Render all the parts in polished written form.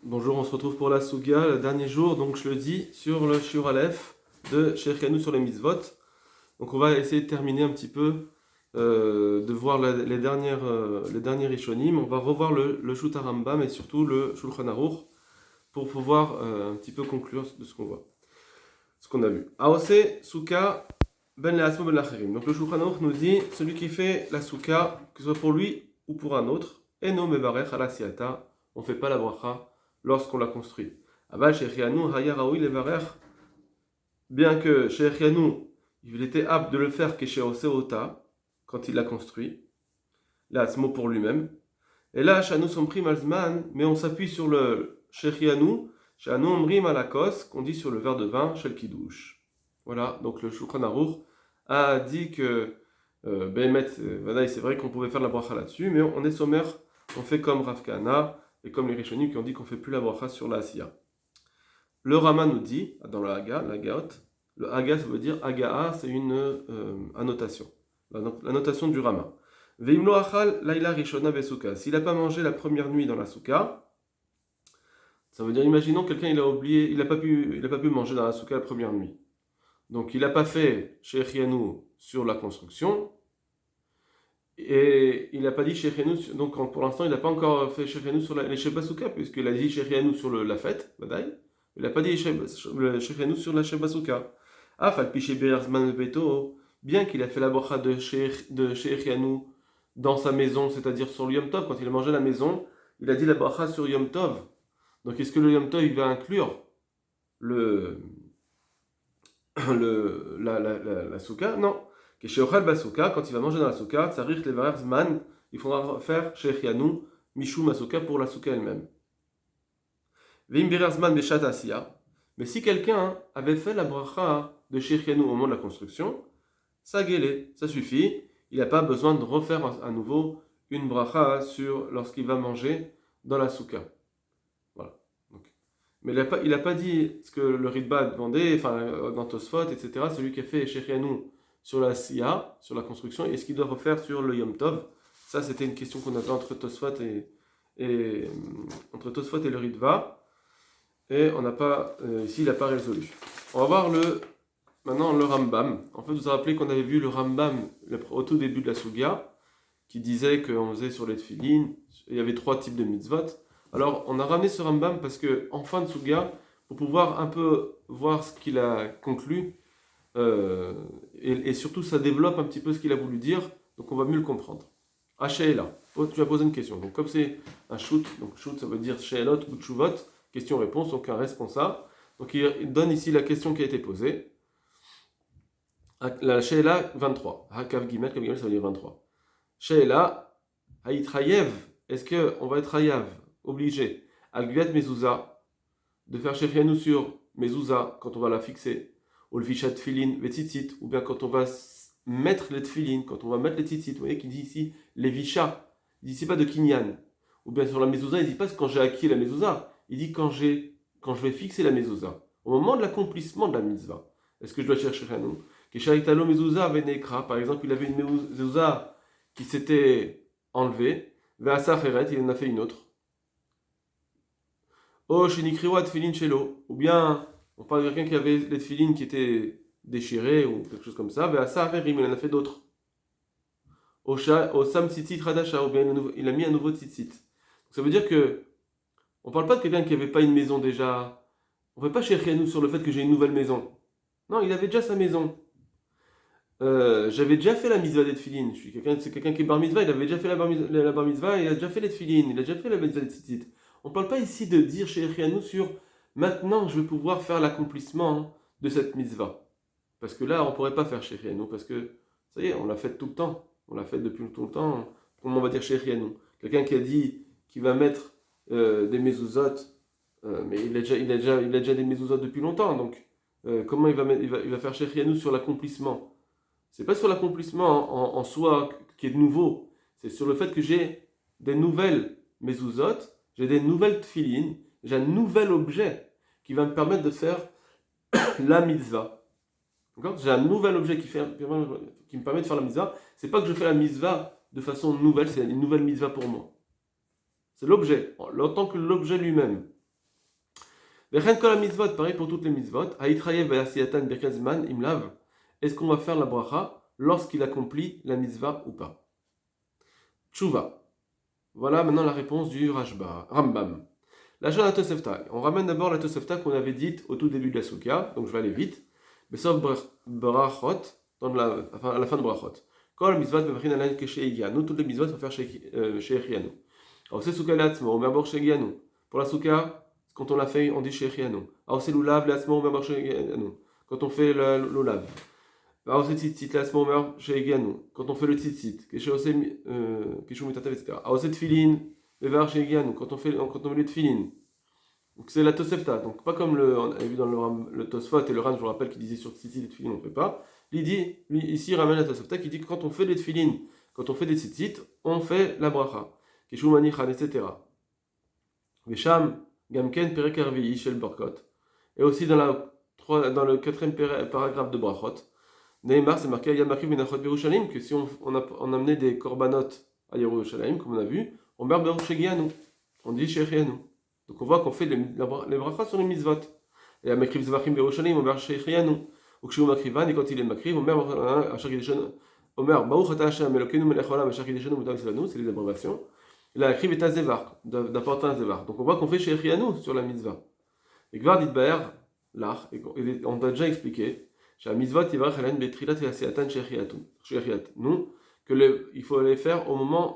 Bonjour, on se retrouve pour la Souga, le dernier jour, donc je le dis, sur le Shiur Aleph de Sheikh sur les mitzvot. Donc on va essayer de terminer un petit peu, de voir les derniers Rishonim. On va revoir le Shut Rambam et surtout le Shulchan Aruch pour pouvoir un petit peu conclure de ce qu'on voit, ce qu'on a vu. Aose Souka ben le'asmo ben l'acherim. Donc le Shulchan Aruch nous dit, celui qui fait la Souka, que ce soit pour lui ou pour un autre, eno mevarech ala siata, on ne fait pas la bracha lorsqu'on l'a construit. Aval Shechianu Haya Raoui Levarer, bien que Shechianu, il était apte de le faire Kesheose Ota, quand il l'a construit, là, ce mot pour lui-même. Et là, Shanu Somprim Alzman, mais on s'appuie sur le Shechianu, Shanu Omrim Alakos, qu'on dit sur le verre de vin, Shel Kiddush. Voilà, donc le Shulchan Aruch a dit que, c'est vrai qu'on pouvait faire la bracha là-dessus, mais on est sommaire, on fait comme Rav Kahana, et comme les Rishonim qui ont dit qu'on ne fait plus la bracha sur la Asiya. Le Rama nous dit, dans le Haga, la Gaot, le Haga ça veut dire Hagaa, c'est une annotation. La notation du Rama. Veimlo achal laila rishona besuka. S'il n'a pas mangé la première nuit dans la souka, ça veut dire, imaginons quelqu'un il a oublié, il n'a pas pu manger dans la souka la première nuit. Donc il n'a pas fait Shechianu sur la construction, et il n'a pas dit Shechianu, donc pour l'instant il n'a pas encore fait Shechianu sur les Shebasuka, puisqu'il a dit Shechianu sur la fête, Badaï. Il n'a pas dit Shechianu sur la Shebasuka. Ah, Falpiché Berzman Beto, bien qu'il a fait la bracha de Shechianu dans sa maison, c'est-à-dire sur le Yom Tov, quand il a mangé à la maison, il a dit la bracha sur Yom Tov. Donc est-ce que le Yom Tov il va inclure la souka? Non. Kesheochal basuka, quand il va manger dans la souka, tsarich levarer zman, il faudra faire shechianu mishum asuka pour la souka elle-même. Veim berer zman beshat asiya. Mais si quelqu'un avait fait la bracha de shechianu au moment de la construction, ça guélé, ça suffit. Il n'a pas besoin de refaire à nouveau une bracha lorsqu'il va manger dans la souka. Voilà. Mais il n'a pas dit ce que le Ritba a demandé, enfin, dans Tosfot, etc. Celui qui a fait Shechianu sur la Siya, sur la construction, et ce qu'il doit refaire sur le Yom Tov. Ça, c'était une question qu'on avait entre Tosfot et le Ritva. Et on n'a pas, ici, il n'a pas résolu. On va voir maintenant le Rambam. En fait, vous vous rappelez qu'on avait vu le Rambam au tout début de la Sugya, qui disait qu'on faisait sur les tefillin, il y avait 3 types de mitzvot. Alors, on a ramené ce Rambam parce que, en fin de Sugya, pour pouvoir un peu voir ce qu'il a conclu, et surtout, ça développe un petit peu ce qu'il a voulu dire, donc on va mieux le comprendre. Ah, Sheila, tu vas poser une question. Donc, comme c'est un shoot, donc shoot, ça veut dire Sheilot ou Tshuvot, question-réponse, donc un responsable. Donc, il donne ici la question qui a été posée. La Sheila 23. Kav Gimel, ça veut dire 23. Sheila, Haïtrayev, est-ce qu'on va être hayav, obligé, al-gviat mezouza, de faire shechianu sur mezouza quand on va la fixer, ou le fichat tfilin vetzitzit, ou bien quand on va mettre les tfilin, quand on va mettre les tzitzit, vous voyez qu'il dit ici les vichas, il dit ici pas de kinyan, ou bien sur la mezouza, il dit pas quand j'ai acquis la mezouza, il dit quand je vais fixer la mezouza, au moment de l'accomplissement de la mitzvah, est-ce que je dois chercher shechianu? Keshaitalo mezouza venekra, par exemple, il avait une mezouza qui s'était enlevée, il en a fait une autre. Oh, shenikriwa tfilin shelo. Ou bien, on parle de quelqu'un qui avait les tfilin qui étaient déchirés ou quelque chose comme ça. Il en a fait d'autres. Au sam tzitzit radasha. Ou bien il a mis un nouveau tzitzit. Ça veut dire que on parle pas de quelqu'un qui n'avait pas une maison déjà. On ne fait pas chercher à nous sur le fait que j'ai une nouvelle maison. Non, il avait déjà sa maison. J'avais déjà fait la mitzvah des tfilin. C'est quelqu'un qui est bar mitzvah, il avait déjà fait la bar mitzvah, il a déjà fait les tfilin, il a déjà fait la mitzvah des tzitzit. On ne parle pas ici de dire chez Echianou sur maintenant je vais pouvoir faire l'accomplissement de cette mitzvah. Parce que là on ne pourrait pas faire chez Echianou, parce que ça y est, on l'a fait tout le temps. On l'a fait depuis tout le temps. Comment on va dire chez Echianou? Quelqu'un qui a dit qu'il va mettre des mezuzot, mais il a déjà des mezuzot depuis longtemps, donc comment il va faire chez Echianou sur l'accomplissement? C'est pas sur l'accomplissement en soi qui est nouveau, c'est sur le fait que j'ai des nouvelles mezuzot, j'ai des nouvelles tfilin, j'ai un nouvel objet qui va me permettre de faire la mitzvah. D'accord? J'ai un nouvel objet qui me permet de faire la mitzvah. C'est pas que je fais la mitzvah de façon nouvelle, c'est une nouvelle mitzvah pour moi. C'est l'objet, en tant que l'objet lui-même. Vechen kol mitzvot, pareil pour toutes les mitzvot. Haïtrayev ve'asiyatan birkat zman imlav. Est-ce qu'on va faire la bracha lorsqu'il accomplit la mitzvah ou pas? Tshuva. Voilà maintenant la réponse du Rambam. La la Tosefta. On ramène d'abord la Tosefta qu'on avait dite au tout début de la Soukia, donc je vais aller vite. Mais sauf brachot, à la fin de brachot. Kol mitzvot mevachin alain keshe igianu. Toutes les mitzvot faut faire chez Echianu. Alors c'est Souka l'atzmo, on met d'abord chez Echianu. Pour la Souka, quand on l'a fait, on dit chez Echianu. Alors c'est l'ulav, l'atzmo, on met d'abord chez Echianu. Quand on fait l'ulav. Alors c'est tzitzit, l'atzmo, on met d'abord chez Echianu. Quand on fait le tzitzit, keshe mitatev, etc. Alors c'est tfilin, chez Echianu. Quand on fait le tfilin. Donc c'est la Tosefta, donc pas comme on avait vu dans le Tosfot et le Ran, je vous rappelle, qui disait sur tzitzit et tfilin, on ne fait pas. Lui, ici, il ramène la Tosefta qui dit que quand on fait les tfilin, quand on fait des tzitzit, on fait la bracha. Keshu manichan, etc. Vesham, gamken, perek arvi, shel borkot. Et aussi dans le quatrième paragraphe de brachot, Neymar, c'est marqué, Yamakriv menachot Yerushalayim, que si on amenait des korbanot à Yerushalayim, comme on a vu, on meurt beruch shegianu. On dit shechianu. Donc on voit qu'on fait les brachas sur les mitzvot. Et à Makriv Zvachim Yerushalayim, on meurt shechianu. Ou kshu makrivan, et quand il est makriv, on meurt à Shakideshanu. On meurt Baruch ata Hashem, Elokeinu melech haolam, à Shakideshanu, Mutar Yisraelu, c'est les abréviations. La akriv est à zevar, d'apporter un zevar. Donc on voit qu'on fait shechianu sur la mitzvah. Et Gvar dit Baer, l'ach, on a déjà expliqué. Il faut les faire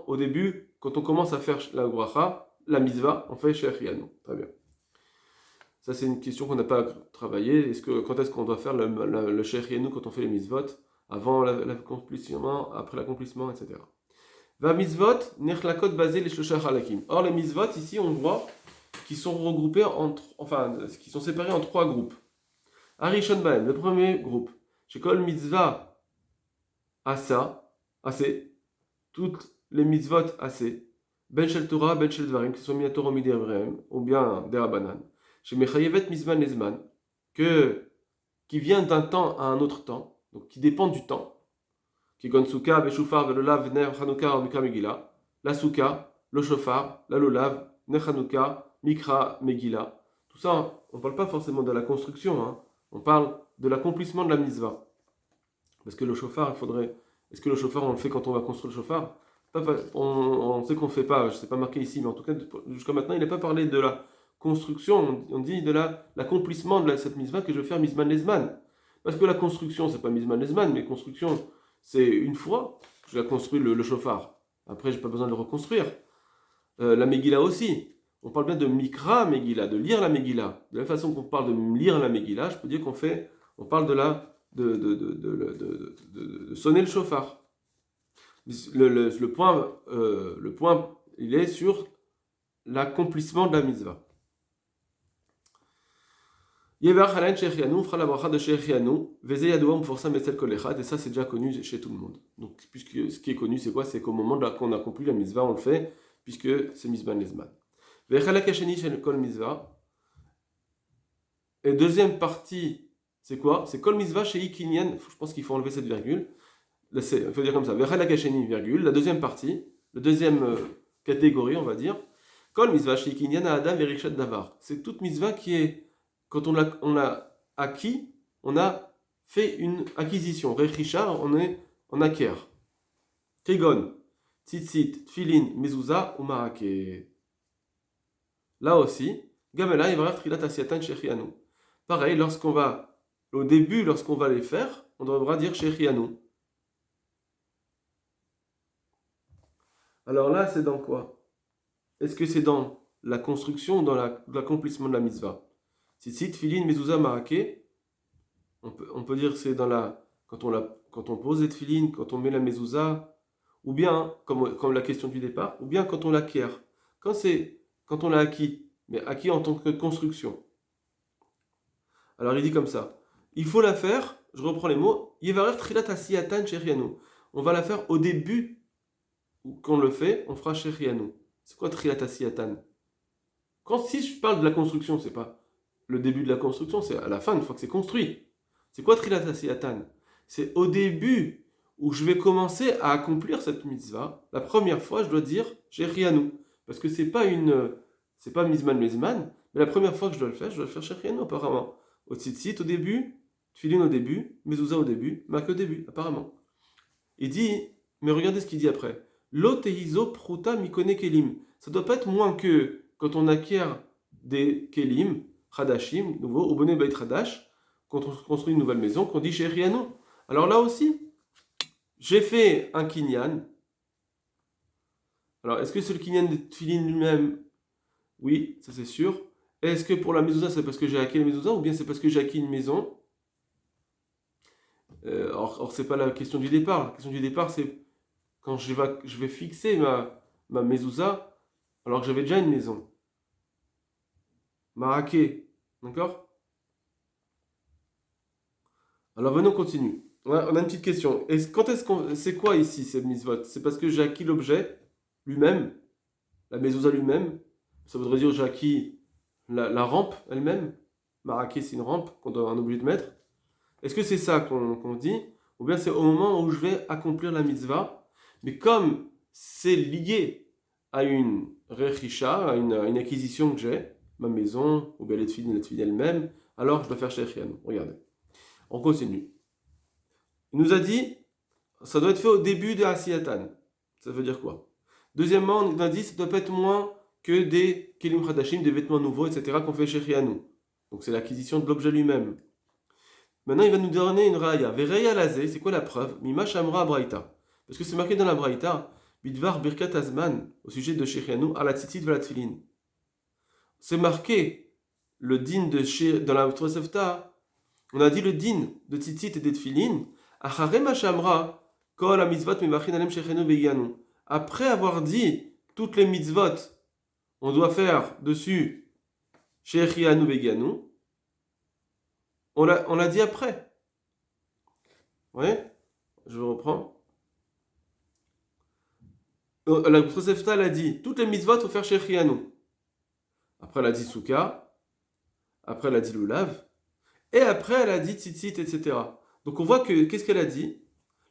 au début, quand on commence à faire la bracha, la mitzvah, on fait shechianu. Très bien. Ça, c'est une question qu'on n'a pas travaillé. Quand est-ce qu'on doit faire le shechianu quand on fait les mitzvot? Avant l'accomplissement, après l'accomplissement, etc. Va mitzvot, nechlakot basé les shlosha halakim. Or, les mitzvot, ici, on voit qu'ils sont regroupés qui sont séparés en trois groupes. Arishon Baem, le premier groupe. Shekol mitzvah asa, assez, toutes les mitzvot assez, ben shel Torah, ben shel Dvarim, qui sont mis à Torah midi Avraham, ou bien des Rabbanan. Chez Mechayevet mizman lezman, qui vient d'un temps à un autre temps, donc qui dépend du temps. Qui gon souka, beshufar, velolav, ner chanukah, mikra megillah, la souka, le shofar, la lolav, ner chanukah, mikra megillah. Tout ça, on ne parle pas forcément de la construction, hein. On parle de l'accomplissement de la mitzvah. Parce que le shofar, est-ce que le shofar, on le fait quand on va construire le shofar? On sait qu'on ne fait pas, je ne sais pas marqué ici, mais en tout cas, jusqu'à maintenant, il n'est pas parlé de la construction, on dit de l'accomplissement de cette mitzvah que je vais faire mizman lezman. Parce que la construction, c'est pas mizman lezman, mais construction, c'est une fois, je vais construire le shofar. Après, je n'ai pas besoin de le reconstruire. La Megillah aussi. On parle bien de Mikra Megillah, de lire la Megillah. De la façon qu'on parle de lire la Megillah, je peux dire on parle de sonner le shofar. Le point, il est sur l'accomplissement de la mitzvah. Yevar Halen Shechianu, fera la bracha de Shechianu, Veze Yadoua Mforsa Metzel Kolechad, et ça c'est déjà connu chez tout le monde. Donc, puisque ce qui est connu, c'est quoi? C'est qu'au moment qu'on accomplit la mitzvah, on le fait, puisque c'est Mizman Lezman. Vechalak Hasheni Shel Kol Mitzvah. Et deuxième partie, c'est quoi? C'est Kol Mitzvah chez Ikinyan. Je pense qu'il faut enlever cette virgule. Il faut dire comme ça. Vechalak Hasheni, virgule. La deuxième partie, la deuxième catégorie, on va dire. Kol Mitzvah chez Ikinyan Adam Verichat Davar. C'est toute mitzvah qui est, quand on l'a acquis, on a fait une acquisition. Rechisha, on acquiert. Kegon, Tzitzit, Tfilin, Mezouza ou Marake. Là aussi, Gamela et Varar Trilat Asiatan Shechianu. Pareil, au début, lorsqu'on va les faire, on devra dire Shechianu. Alors là, c'est dans quoi? Est-ce que c'est dans la construction ou dans l'accomplissement de la mitzvah? Tzitzit, Tfilin, Mezouza, Marake. On peut dire que c'est quand on pose les Tfilin, quand on met la Mezouza, ou bien, comme la question du départ, ou bien quand on l'acquiert. Quand on l'a acquis, mais acquis en tant que construction. Alors il dit comme ça, il faut la faire, je reprends les mots, Yevarer Trilat Asiyatan Shechianu. On va la faire au début, quand on le fait, on fera Shechianu. C'est quoi Trilat Asiyatan? Si je parle de la construction, c'est pas le début de la construction, c'est à la fin, une fois que c'est construit. C'est quoi Trilat Asiyatan? C'est au début où je vais commencer à accomplir cette mitzvah. La première fois, je dois dire Shechianu. Parce que c'est pas c'est pas Mizman Mezman, mais la première fois que je dois le faire Shechianu apparemment. Au tzitzit au début, Tfilin au début, Mezouza au début, Mak au début, apparemment. Il dit, mais regardez ce qu'il dit après. Lo tehizo pruta mikone kelim. Ça doit pas être moins que quand on acquiert des kelim, Hadashim, nouveau, au bonnet Beit Hadash, quand on construit une nouvelle maison, qu'on dit Shechianu. Alors là aussi, j'ai fait un kinyan. Alors, est-ce que c'est le kinyan de Tfilin lui-même? Oui, ça c'est sûr. Est-ce que pour la mezouza, c'est parce que j'ai acquis la mezouza ou bien c'est parce que j'ai acquis une maison? Or, c'est pas la question du départ. La question du départ, c'est quand je vais fixer ma mezouza alors que j'avais déjà une maison. Maraké. D'accord? Alors, venons, on continue. On a une petite question. C'est quoi ici, cette mitzvot? C'est parce que j'ai acquis l'objet lui-même, la mezouza lui-même. Ça voudrait dire j'ai acquis la rampe elle-même. Maraké, c'est une rampe qu'on doit en obligé de mettre. Est-ce que c'est ça qu'on dit? Ou bien c'est au moment où je vais accomplir la mitzvah? Mais comme c'est lié à une rechisha, à une acquisition que j'ai, ma maison, ou bien les tefilin elle-même, alors je dois faire shechianu. Regardez. On continue. Il nous a dit, ça doit être fait au début de Asiyatan. Ça veut dire quoi? Deuxièmement, on a dit, ça doit pas être moins que des kelim hadashim, des vêtements nouveaux, etc., qu'on fait shechianu. Donc c'est l'acquisition de l'objet lui-même. Maintenant, il va nous donner une raya. Vereya lazé, c'est quoi la preuve? Mima shamra braïta. Parce que c'est marqué dans la braïta, bidvar birkat azman, au sujet de shechianu, ala tzitzit vela tfilin. C'est marqué le din dans la Tosefta. On a dit le din de tzitzit et de tfilin. Achare ma shamra, kol ha mitzvot mivachin alem shechianu veyanu. Après avoir dit toutes les mitzvot, on doit faire dessus shechianu veyanu. On l'a dit après. Vous voyez? Je reprends. La Tosefta, elle a dit toutes les mitzvot, il faut faire shechianu. Après, elle a dit souka. Après, elle a dit lulav. Et après, elle a dit tzitzit, etc. Donc, on voit que, qu'est-ce qu'elle a dit?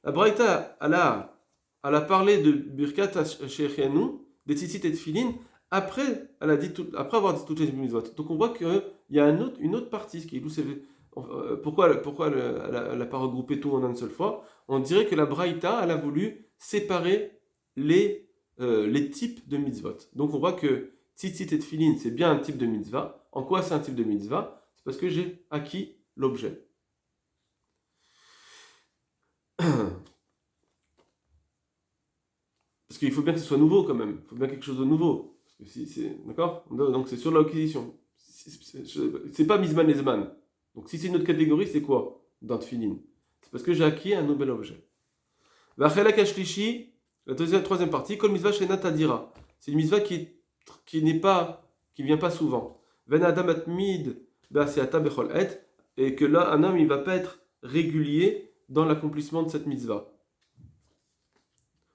La Braïta, elle a parlé de birkat shechianu, des tzitzit et de filin. Après, après avoir dit toutes les mitzvot. Donc, on voit qu'il y a une autre partie qui est pourquoi elle n'a pas regroupé tout en une seule fois? On dirait que la Braïta, elle a voulu séparer les types de mitzvot. Donc on voit que tzitzit et tfilin, c'est bien un type de mitzvah. En quoi c'est un type de mitzvah? C'est parce que j'ai acquis l'objet. Parce qu'il faut bien que ce soit nouveau quand même. Il faut bien quelque chose de nouveau. Parce que d'accord? Donc c'est sur l'acquisition. C'est pas mizman lezman. Donc si c'est une autre catégorie, c'est quoi dans tfilin? C'est parce que j'ai acquis un nouvel objet. Vachelak ashlishi, la troisième partie, kol mitzvah shena tadira. C'est une mitzvah qui vient pas souvent. Ven adam atmid be'asiyata bechol et, et que là, un homme, il va pas être régulier dans l'accomplissement de cette mitzvah.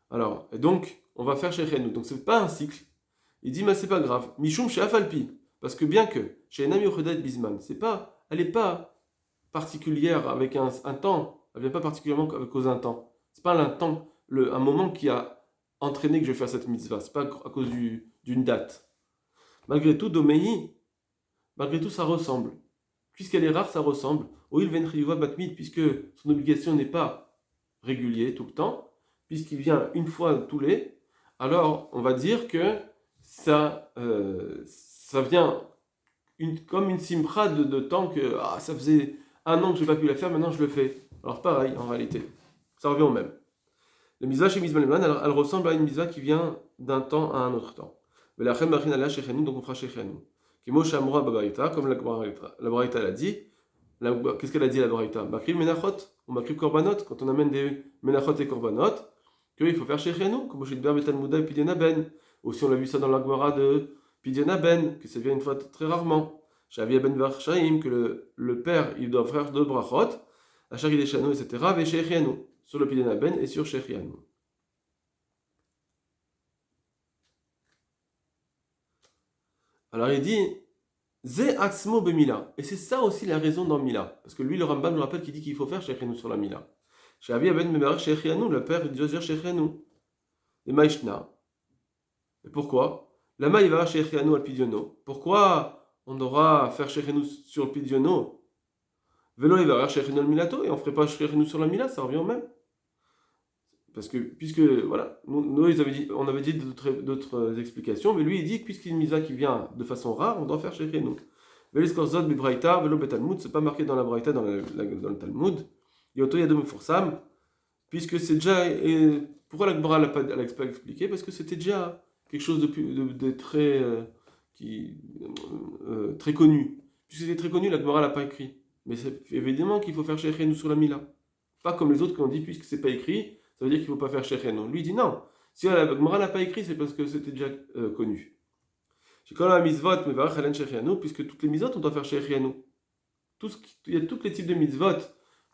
Alors, et donc, on va faire shechianu. Donc c'est pas un cycle. Il dit, mais c'est pas grave. Mishum she'afalpi. Parce que bien que, chez Enam Yochedet Bisman, elle n'est pas particulière avec un temps, elle vient pas particulièrement à cause d'un temps. C'est pas un temps, un moment qui a entraîné que je vais faire cette mitzvah. C'est pas à cause d'une date. Malgré tout, Domehi, malgré tout, ça ressemble. Puisqu'elle est rare, ça ressemble. Oil Venchiyuva Batmid, puisque son obligation n'est pas régulier tout le temps, puisqu'il vient une fois tous les, alors on va dire que ça vient comme une simcha de temps que ça faisait un an que je n'ai pas pu la faire, maintenant je le fais. Alors pareil, en réalité, ça revient au même. La mitzvah chez Mizman Leman, elle ressemble à une mitzvah qui vient d'un temps à un autre temps. Mais la chem machin ala shechenu, donc on fera shechenu. Kimo shamra babaita, comme la Braïta l'a dit. Qu'est-ce qu'elle a dit la Braïta? Makriv menachot, ou makriv korbanot, quand on amène des menachot et korbanot, qu'il faut faire shechenu, comme chez Ber Betalmuda et Pidyon Ben. Aussi on l'a vu ça dans la Gemara de Pidyon Ben, que ça vient une fois très rarement. Shavi ben Varshaim, que le père il doit faire deux brachot, Achar Yideshanu, etc. Ve shechenu, sur le Pidyon Ben et sur shechianu. Alors il dit Ze atzmo bemila. Et c'est ça aussi la raison dans Mila. Parce que lui, le Rambam nous rappelle qu'il dit qu'il faut faire shechianu sur la Mila. Shavi ben Mevarach shechianu, le père il doit dire shechianu. Et Maishna. Et pourquoi? Lama il va chez Echianu al Pidiono. Pourquoi on devra faire chez Echianu sur le Pidiono? Velo il va chez Echianu al Milato et on ne ferait pas chez Echianu sur la Mila, ça revient au même. Parce que, puisque, voilà, nous on avait dit d'autres explications, mais lui il dit que puisqu'il y a une misa qui vient de façon rare, on doit faire chez Echianu. Velo Skorzot Bibraïta, Velo Betalmud, c'est pas marqué dans la Braïta, dans le Talmud. Yoto Yadom Forsam, puisque c'est déjà. Pourquoi la Gemara l'a pas expliqué? Parce que c'était déjà quelque chose de très, très connu. Puisque c'était très connu, la Gemara l'a pas écrit. Mais c'est évidemment qu'il faut faire Shechenu sur la Mila. Pas comme les autres qui ont dit, puisque c'est pas écrit, ça veut dire qu'il faut pas faire Shechenu. Lui il dit non. Si la Gemara l'a pas écrit, c'est parce que c'était déjà connu. Puisque toutes les mitzvot, on doit faire Shechenu. Il y a tous les types de mitzvot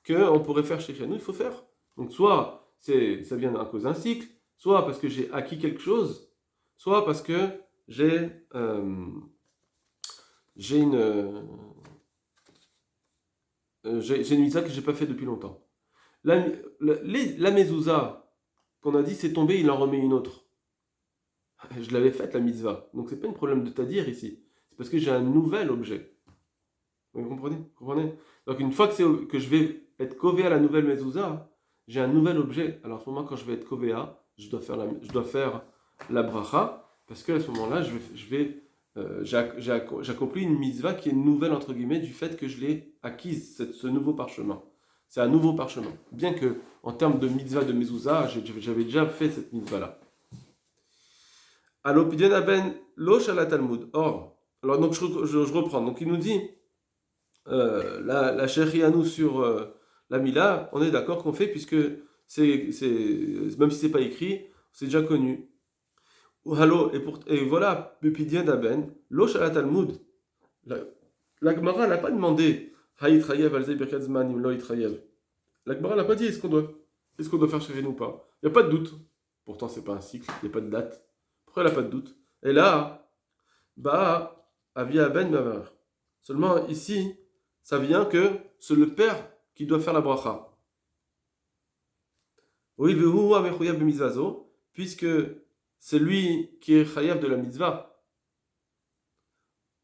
qu'on pourrait faire Shechenu, il faut faire. Donc soit ça vient à cause d'un cycle, soit parce que j'ai acquis quelque chose, soit parce que j'ai une mitzvah que j'ai pas fait depuis longtemps. La mezouza qu'on a dit c'est tombé, il en remet une autre. Je l'avais faite la mitzvah, donc c'est pas un problème de t'adire ici, c'est parce que j'ai un nouvel objet. Vous comprenez? Donc une fois que je vais être kové à la nouvelle mezouza, j'ai un nouvel objet. Alors à ce moment, quand je vais être kovéa, je dois faire la bracha, parce qu'à ce moment-là, j'accomplis une mitzvah qui est nouvelle entre guillemets du fait que je l'ai acquise, ce nouveau parchemin. C'est un nouveau parchemin. Bien que en termes de mitzvah de mezouza, j'avais déjà fait cette mitzvah-là. Alors, Pidyon Aben Loch à la Talmud. Or, alors donc je reprends. Donc il nous dit la Shechrianou sur la Mila, on est d'accord qu'on fait puisque même si c'est pas écrit, c'est déjà connu. Et voilà, Pidyon Aben Loch à la Talmud. La Gemara n'a pas demandé Haït Rayev Alzei Birkat Zmanim Loït Rayev. La Gemara n'a pas dit est-ce qu'on doit faire Shechrianou ou pas. Il n'y a pas de doute. Pourtant, c'est pas un cycle, il n'y a pas de date. Pourquoi elle n'a pas de doute? Et là, Avia Ben Mavar. Seulement ici, ça vient que c'est le père qui doit faire la bracha. Oui, puisque c'est lui qui est chayav de la mitzvah.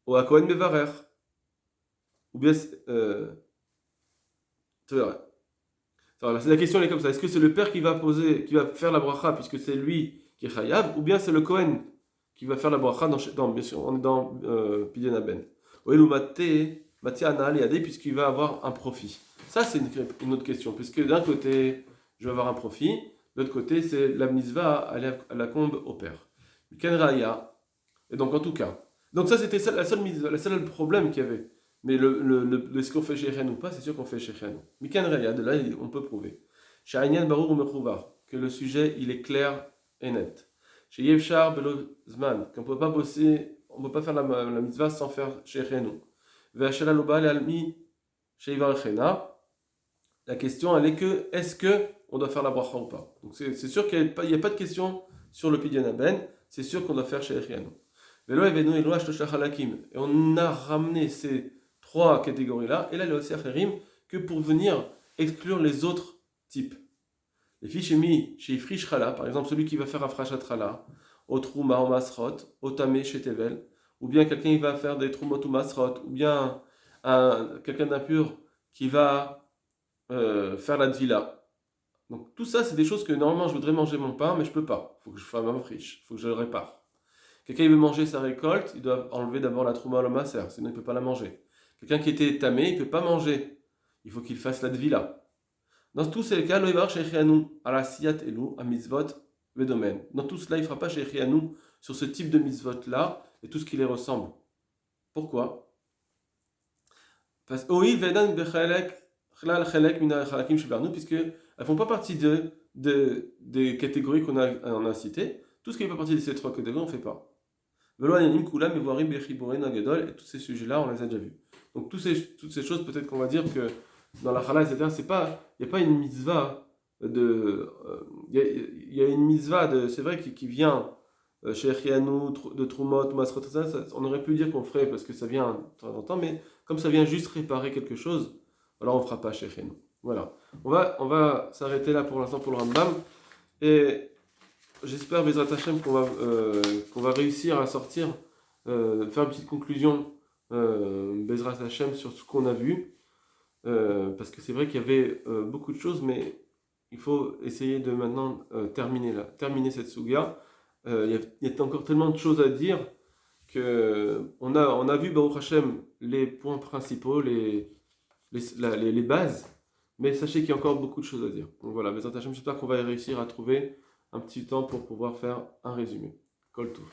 Ou à Kohen Mevarer. Ou bien, c'est vrai. La question elle est comme ça. Est-ce que c'est le père qui va faire la bracha puisque c'est lui qui est chayav, ou bien c'est le Kohen qui va faire la bracha bien sûr, on est dans Pidyon Aben. Ou ou Maté Anal et Adé puisqu'il va avoir un profit. Ça c'est une autre question, puisque d'un côté je vais avoir un profit, de l'autre côté c'est la mitzvah à la combe au père. Ken Raya, et donc en tout cas. Donc ça c'était la seule problème qu'il y avait. Mais est-ce qu'on fait Shechen ou pas, c'est sûr qu'on fait Shechen. Mikan Raya, de là on peut prouver. Sha'inyan Baruch ou Mechouvar, que le sujet il est clair et net. Chez Yevchar Belo Zman, qu'on ne peut pas bosser, on ne peut pas faire la mitzvah sans faire Shechen. Ve'ashela Lobal Almi Sheivar Chena. La question elle est que, est-ce qu'on doit faire la bracha ou pas? Donc c'est sûr qu'il n'y a pas de question sur le Pidyon Aben, c'est sûr qu'on doit faire Shechen. Velo Evenu Eloa Shlosha Halakim. Et on a ramené ces trois catégories-là, et là, le aussi Acherim, que pour venir exclure les autres types. Les fichemi chez Ifrish Chala, par exemple, celui qui va faire Afrashat Chala, au Trouma ou Masrot, au Tamé chez Tevel, ou bien quelqu'un qui va faire des Troumot ou Masrot, ou bien quelqu'un d'impur qui va faire la Dvila. Donc tout ça, c'est des choses que normalement je voudrais manger mon pain, mais je peux pas. Il faut que je fasse ma friche, il faut que je le répare. Quelqu'un qui veut manger sa récolte, il doit enlever d'abord la Trouma ou la Maser, sinon il ne peut pas la manger. Quelqu'un qui était tamé, il ne peut pas manger. Il faut qu'il fasse la Dvila. Dans tous ces cas, l'Oivar Shechianu, ala Siyat Elu, à Mitzvot, Vedomen. Dans tout cela, il ne fera pas Shechianu sur ce type de Mitzvot-là et tout ce qui les ressemble. Pourquoi? Parce puisqu'elles ne font pas partie des catégories qu'on a citées. Tout ce qui ne fait pas partie de ces trois catégories, on ne fait pas. Et tous ces sujets-là, on les a déjà vus. Donc toutes ces choses, peut-être qu'on va dire que dans la chala, etc., il n'y a pas une mitzvah il y a une mitzvah c'est vrai qui vient chez Echianu, de Trumot, Masrot, on aurait pu dire qu'on ferait parce que ça vient de temps en temps, mais comme ça vient juste réparer quelque chose, alors on ne fera pas chez Echianu. Voilà. On va s'arrêter là pour l'instant pour le Rambam. Et j'espère, Bezrat Hashem, qu'on va réussir à sortir, faire une petite conclusion, Bezrat Hashem, sur ce qu'on a vu. Parce que c'est vrai qu'il y avait beaucoup de choses, mais il faut essayer de maintenant terminer cette Souga. Il y a encore tellement de choses à dire qu'on a vu, Baruch Hashem, les points principaux, les bases, mais sachez qu'il y a encore beaucoup de choses à dire. Donc voilà, Bezrat Hashem, j'espère qu'on va réussir à trouver un petit temps pour pouvoir faire un résumé. Kol Tov.